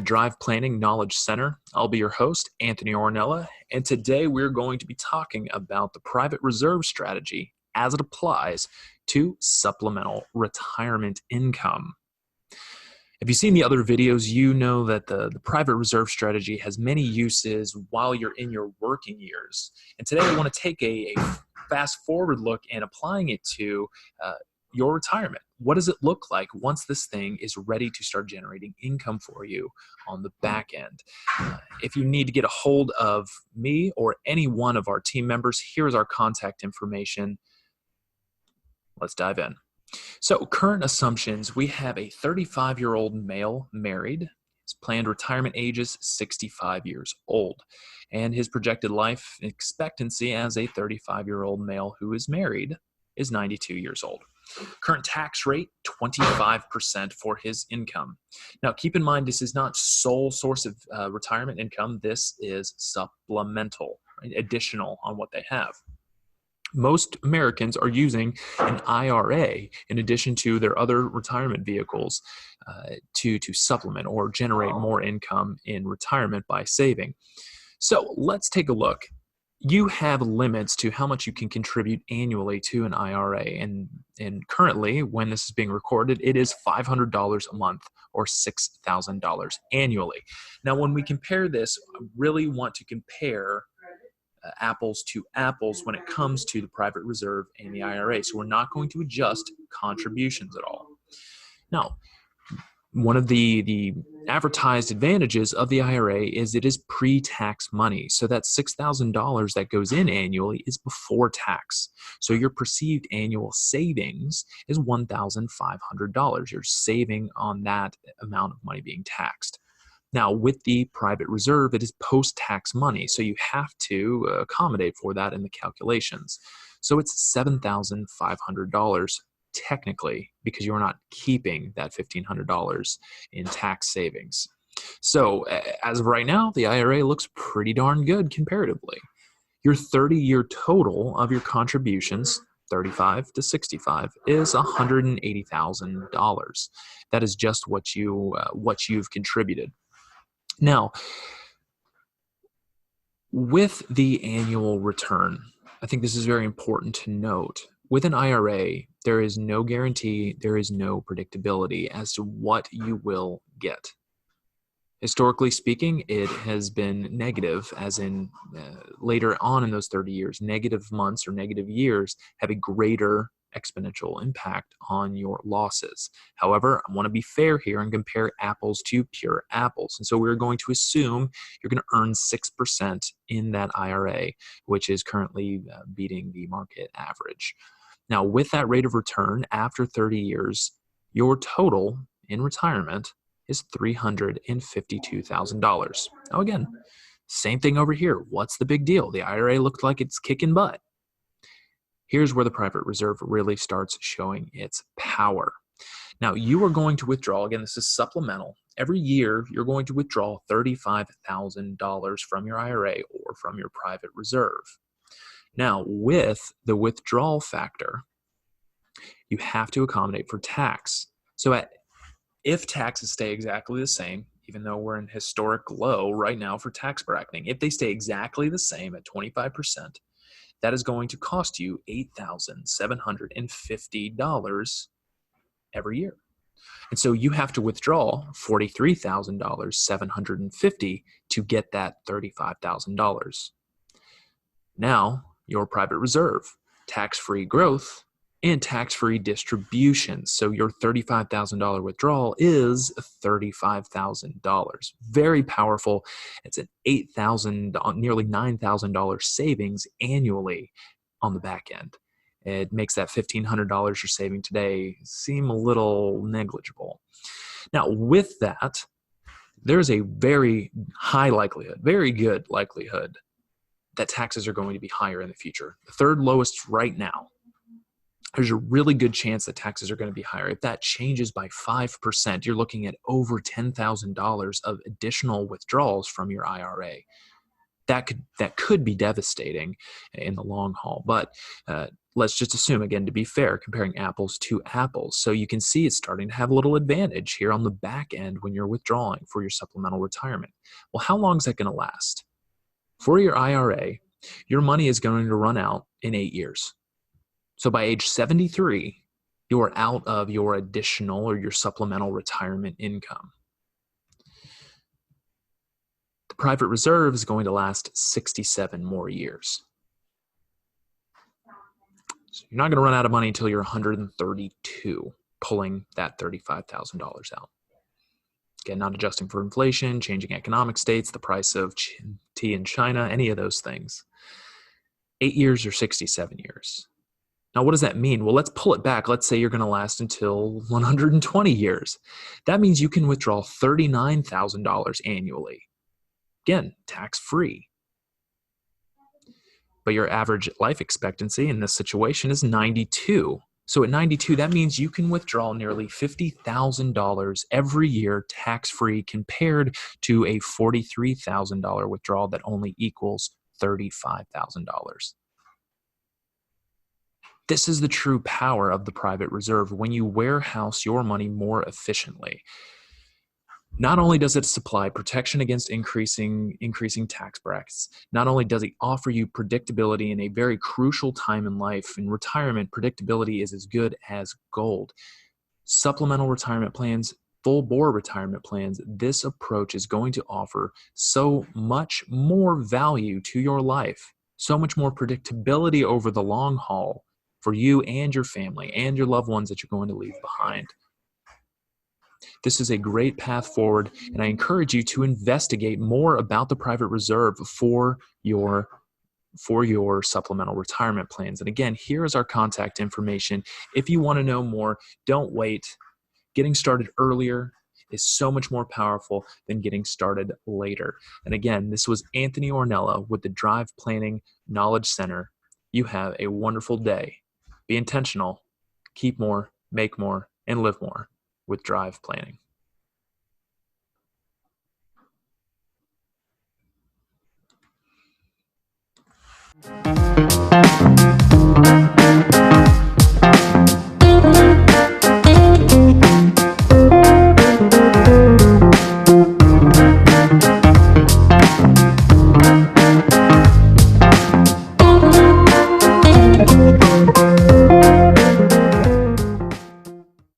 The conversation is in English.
Drive Planning Knowledge Center. I'll be your host, Anthony Ornella, and today we're going to be talking about the private reserve strategy as it applies to supplemental retirement income. If you've seen the other videos, you know that the private reserve strategy has many uses while you're in your working years. And today I want to take a fast forward look and applying it to your retirement. What does it look like once this thing is ready to start generating income for you on the back end? If you need to get a hold of me or any one of our team members, here's our contact information. Let's dive in. So current assumptions, we have a 35-year-old male married. His planned retirement age is 65 years old. And his projected life expectancy as a 35-year-old male who is married is 92 years old. Current tax rate, 25% for his income. Now, keep in mind, this is not sole source of retirement income. This is supplemental, right? Additional on what they have. Most Americans are using an IRA in addition to their other retirement vehicles to supplement or generate more income in retirement by saving. So let's take a look. You have limits to how much you can contribute annually to an IRA, and currently, when this is being recorded, it is $500 a month or $6,000 annually. Now, when we compare this, I really want to compare apples to apples when it comes to the private reserve and the IRA. So we're not going to adjust contributions at all. Now, one of the advertised advantages of the IRA is it is pre-tax money. So that $6,000 that goes in annually is before tax. So your perceived annual savings is $1,500. You're saving on that amount of money being taxed. Now, with the private reserve, it is post-tax money, so you have to accommodate for that in the calculations. So it's $7,500 technically, because you're not keeping that $1,500 in tax savings. So as of right now, the IRA looks pretty darn good comparatively. Your 30-year total of your contributions, 35 to 65, is $180,000. That is just what you've contributed. Now, with the annual return, I think this is very important to note. With an IRA, there is no guarantee, there is no predictability as to what you will get. Historically speaking, it has been negative, as in later on in those 30 years, negative months or negative years have a greater exponential impact on your losses. However, I want to be fair here and compare apples to pure apples. And so we're going to assume you're going to earn 6% in that IRA, which is currently beating the market average. Now, with that rate of return after 30 years, your total in retirement is $352,000. Now, again, same thing over here. What's the big deal? The IRA looked like it's kicking butt. Here's where the private reserve really starts showing its power. Now, you are going to withdraw, again, this is supplemental. Every year, you're going to withdraw $35,000 from your IRA or from your private reserve. Now, with the withdrawal factor, you have to accommodate for tax. So if taxes stay exactly the same, even though we're in historic low right now for tax bracketing, if they stay exactly the same at 25%, that is going to cost you $8,750 every year. And so you have to withdraw $43,750 to get that $35,000. Now, your private reserve, tax-free growth, and tax-free distributions. So your $35,000 withdrawal is $35,000. Very powerful. It's an $8,000, nearly $9,000 savings annually on the back end. It makes that $1,500 you're saving today seem a little negligible. Now, with that, there's a very high likelihood, very good likelihood that taxes are going to be higher in the future. The third lowest right now. There's a really good chance that taxes are going to be higher. If that changes by 5%, you're looking at over $10,000 of additional withdrawals from your IRA. that could be devastating in the long haul. But let's just assume, again, to be fair, comparing apples to apples. So you can see it's starting to have a little advantage here on the back end when you're withdrawing for your supplemental retirement. Well, how long is that going to last? For your IRA, your money is going to run out in 8 years. So by age 73, you're out of your additional or your supplemental retirement income. The private reserve is going to last 67 more years. So you're not going to run out of money until you're 132, pulling that $35,000 out. Again, not adjusting for inflation, changing economic states, the price of tea in China, any of those things. 8 years or 67 years. Now, what does that mean? Well, let's pull it back. Let's say you're going to last until 120 years. That means you can withdraw $39,000 annually. Again, tax-free. But your average life expectancy in this situation is 92. So at 92, that means you can withdraw nearly $50,000 every year tax-free compared to a $43,000 withdrawal that only equals $35,000. This is the true power of the private reserve when you warehouse your money more efficiently. Not only does it supply protection against increasing tax brackets, not only does it offer you predictability in a very crucial time in life. In retirement, predictability is as good as gold. Supplemental retirement plans, full bore retirement plans, this approach is going to offer so much more value to your life, so much more predictability over the long haul for you and your family and your loved ones that you're going to leave behind. This is a great path forward, and I encourage you to investigate more about the private reserve for your supplemental retirement plans. And again, here is our contact information. If you want to know more, don't wait. Getting started earlier is so much more powerful than getting started later. And again, this was Anthony Ornella with the Drive Planning Knowledge Center. You have a wonderful day. Be intentional, keep more, make more, and live more with Drive Planning.